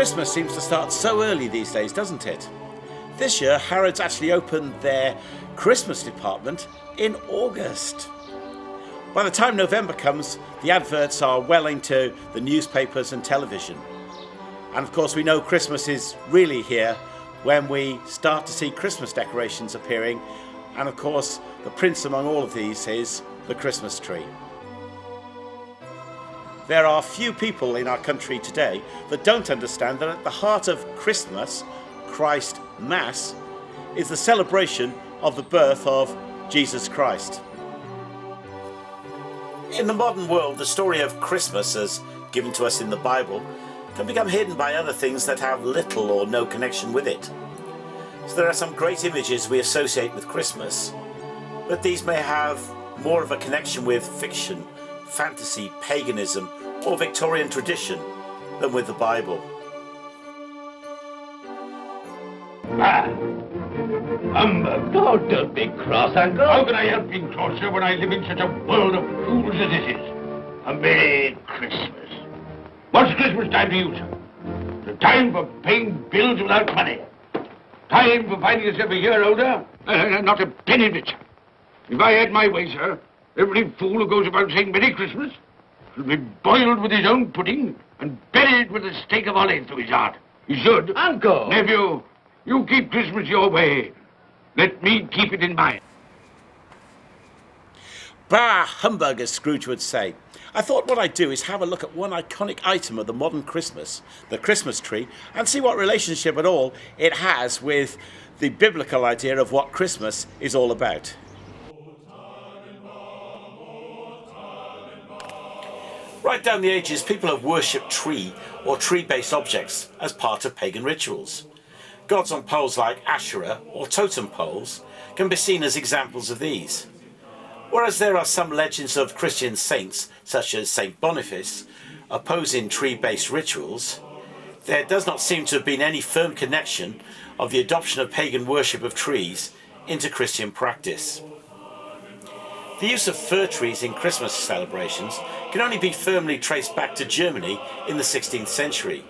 Christmas seems to start so early these days, doesn't it? This year, Harrods actually opened their Christmas department in August. By the time November comes, the adverts are well into the newspapers and television. And of course, we know Christmas is really here when we start to see Christmas decorations appearing. And of course, the prince among all of these is the Christmas tree. There are few people in our country today that don't understand that at the heart of Christmas, Christ Mass, is the celebration of the birth of Jesus Christ. In the modern world, the story of Christmas as given to us in the Bible can become hidden by other things that have little or no connection with it. So there are some great images we associate with Christmas, but these may have more of a connection with fiction, fantasy, paganism, or Victorian tradition than with the Bible. Humbug! Oh, don't be cross, Uncle. How can I help being cross, sir, when I live in such a world of fools as this is? A Merry Christmas. What's Christmas time to you, sir? The time for paying bills without money. Time for finding yourself a year older? Not a penny of it, sir. If I had my way, sir, every fool who goes about saying Merry Christmas should be boiled with his own pudding and buried with a stake of olive through his heart. He should. Uncle! Nephew, you keep Christmas your way. Let me keep it in mine. Bah, humbug, as Scrooge would say. I thought what I'd do is have a look at one iconic item of the modern Christmas, the Christmas tree, and see what relationship at all it has with the biblical idea of what Christmas is all about. Right down the ages, people have worshipped tree or tree-based objects as part of pagan rituals. Gods on poles like Asherah or totem poles can be seen as examples of these. Whereas there are some legends of Christian saints, such as Saint Boniface, opposing tree-based rituals, there does not seem to have been any firm connection of the adoption of pagan worship of trees into Christian practice. The use of fir trees in Christmas celebrations can only be firmly traced back to Germany in the 16th century.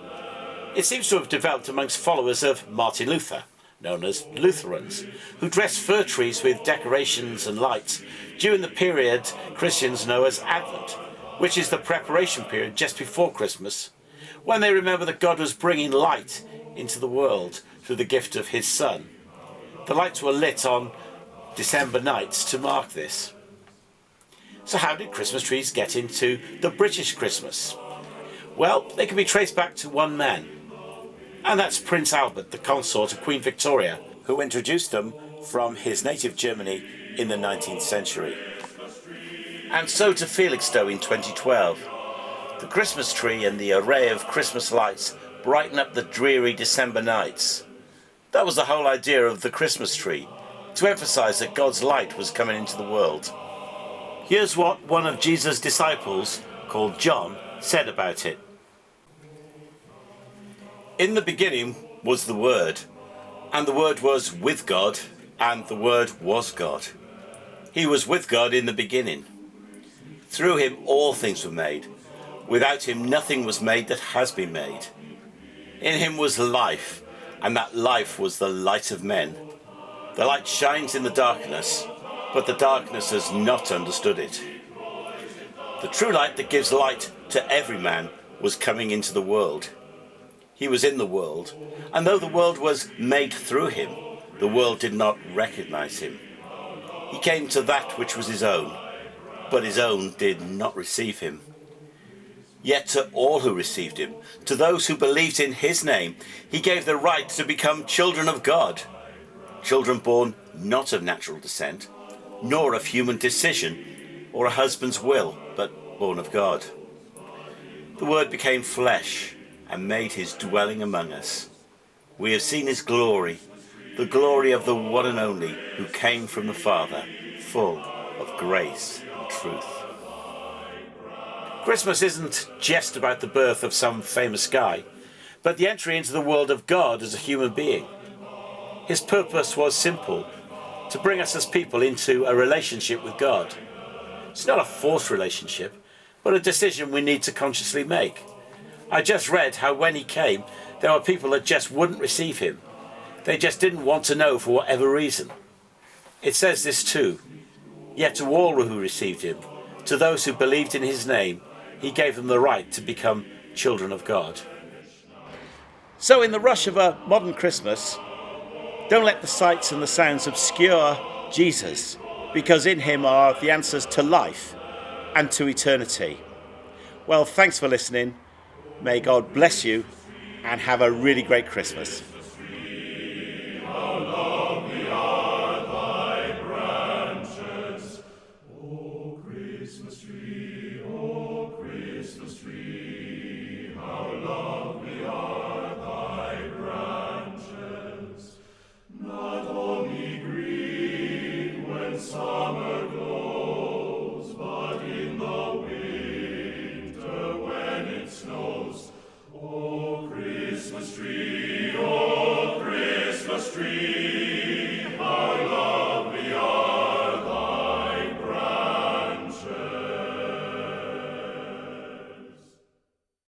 It seems to have developed amongst followers of Martin Luther, known as Lutherans, who dressed fir trees with decorations and lights during the period Christians know as Advent, which is the preparation period just before Christmas, when they remember that God was bringing light into the world through the gift of his Son. The lights were lit on December nights to mark this. So how did Christmas trees get into the British Christmas? Well, they can be traced back to one man, and that's Prince Albert, the consort of Queen Victoria, who introduced them from his native Germany in the 19th century. And so to Felixstowe in 2012. The Christmas tree and the array of Christmas lights brighten up the dreary December nights. That was the whole idea of the Christmas tree, to emphasize that God's light was coming into the world. Here's what one of Jesus' disciples, called John, said about it. In the beginning was the Word, and the Word was with God, and the Word was God. He was with God in the beginning. Through him all things were made. Without him nothing was made that has been made. In him was life, and that life was the light of men. The light shines in the darkness, but the darkness has not understood it. The true light that gives light to every man was coming into the world. He was in the world, and though the world was made through him, the world did not recognize him. He came to that which was his own, but his own did not receive him. Yet to all who received him, to those who believed in his name, he gave the right to become children of God. Children born not of natural descent, nor of human decision or a husband's will, but born of God. The Word became flesh and made his dwelling among us. We have seen his glory, the glory of the one and only who came from the Father, full of grace and truth. Christmas isn't just about the birth of some famous guy, but the entry into the world of God as a human being. His purpose was simple: to bring us as people into a relationship with God. It's not a forced relationship, but a decision we need to consciously make. I just read how when he came, There were people that just wouldn't receive him. They just didn't want to know for whatever reason. It says this too, yet to all who received him, to those who believed in his name, he gave them the right to become children of God. So in the rush of a modern Christmas, don't let the sights and the sounds obscure Jesus, because in him are the answers to life and to eternity. Well, thanks for listening. May God bless you and have a really great Christmas.